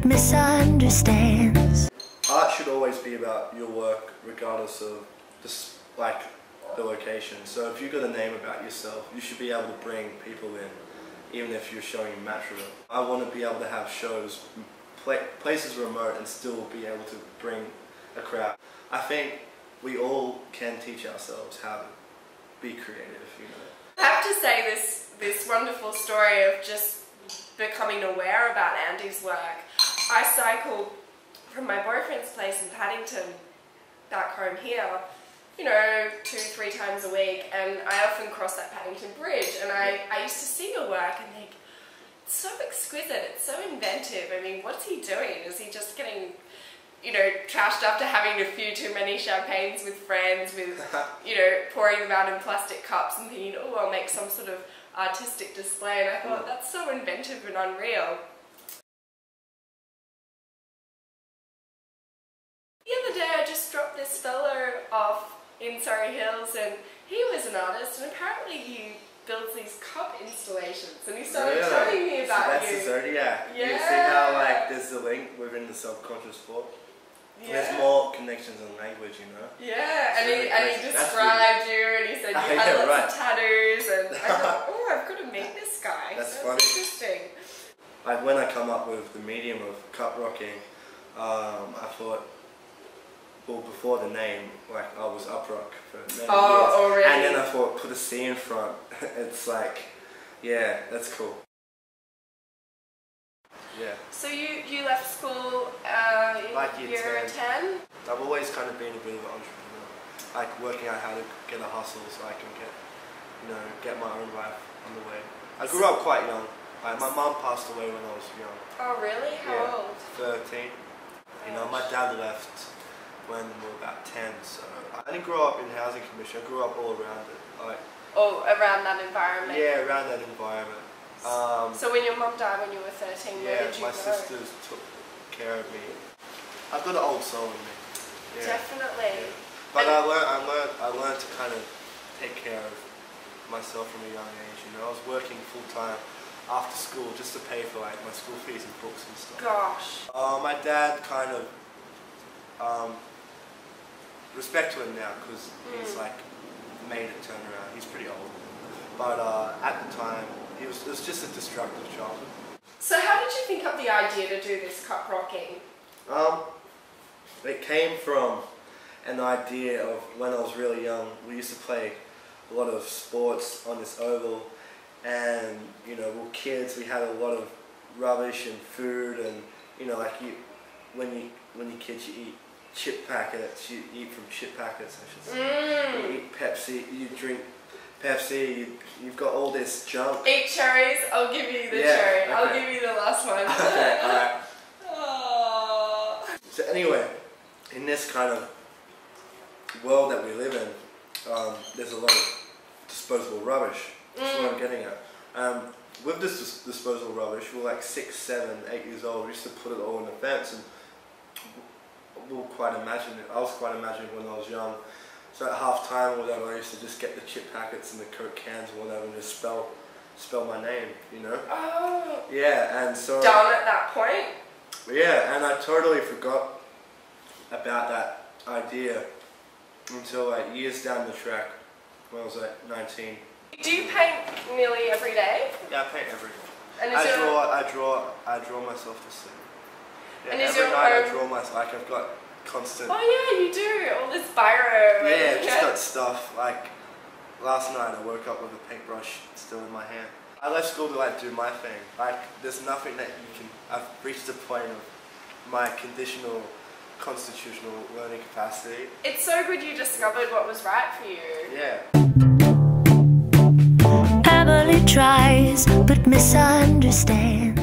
but misunderstands. Art should always be about your work, regardless of just like the location. So if you've got a name about yourself, you should be able to bring people in, even if you're showing material. I want to be able to have shows, places remote, and still be able to bring a crowd. I think we all can teach ourselves how to be creative, you know. I have to say this wonderful story of just becoming aware about Andy's work. I cycle from my boyfriend's place in Paddington back home here, you know, 2-3 times a week, and I often cross that Paddington Bridge, and I used to see your work and think, it's so exquisite, it's so inventive. I mean, what's he doing? Is he just getting, you know, trashed after having a few too many champagnes with friends, with, you know, pouring them out in plastic cups and thinking, oh, I'll make some sort of artistic display, and I thought, that's so inventive and unreal. The other day I just dropped this fellow off in Surrey Hills, and he was an artist, and apparently he builds these cup installations, and he started telling me about so that's the Zodiac. Yeah. You see how like there's a link within the subconscious thought? Yeah. There's more connections in language, you know? Yeah, so and he described you, and he said you had lots of tattoos, and I thought, oh, I've got to meet this guy. That's so funny. Interesting. Like when I come up with the medium of cup rocking, I thought, well, before the name, like I was Uprock for many years. Oh, really? And then I thought, put a C in front. It's like, yeah, that's cool. Yeah. So you left school in like year 10? I've always kind of been a bit of an entrepreneur, like working out how to get a hustle so I can get, you know, get my own life on the way. I grew up quite young. Like my mum passed away when I was young. Oh really? How old? 13. You know, my dad left when we were about 10, so I didn't grow up in housing commission. I grew up all around it. Like, oh, around that environment? Yeah, around that environment. So when your mum died when you were 13, where did you go? My sisters took care of me. I've got an old soul in me. Yeah. Definitely. Yeah. But I learned to kind of take care of myself from a young age. You know, I was working full time after school just to pay for like my school fees and books and stuff. Gosh. My dad kind of respect to him now because he's like made it turn around. He's pretty old, but at the time it was just a destructive childhood. So how did you think up the idea to do this cup rocking? It came from an idea of when I was really young. We used to play a lot of sports on this oval, and you know, we were kids. We had a lot of rubbish and food, and you know, like when you're kids, you eat chip packets. You eat from chip packets, I should say. You eat Pepsi. You drink Pepsi. You've got all this junk. Eat cherries. I'll give you the cherry. Okay. I'll give you the last one. Okay, all right. Oh. So anyway, in this kind of world that we live in, there's a lot of disposable rubbish. That's what I'm getting at. With this disposable rubbish, we're like 6, 7, 8 years old. We used to put it all in the fence, and we were quite imaginative. I was quite imaginative when I was young. So at half time or whatever, I used to just get the chip packets and the Coke cans or whatever and just spell my name, you know? Oh. Yeah, and so... Done at that point? Yeah, and I totally forgot about that idea until like years down the track when I was like 19. Do you paint nearly every day? Yeah, I paint every day. And I draw myself to sleep. Yeah, and is every your night I draw myself. Like I've got constant. Oh yeah, you do all this biro. Yeah, I've just got stuff. Like last night, I woke up with a paintbrush still in my hand. I left school to like do my thing. Like there's nothing that you can. I've reached the point of my conditional constitutional learning capacity. It's so good you discovered what was right for you. Yeah. Emily tries but misunderstands.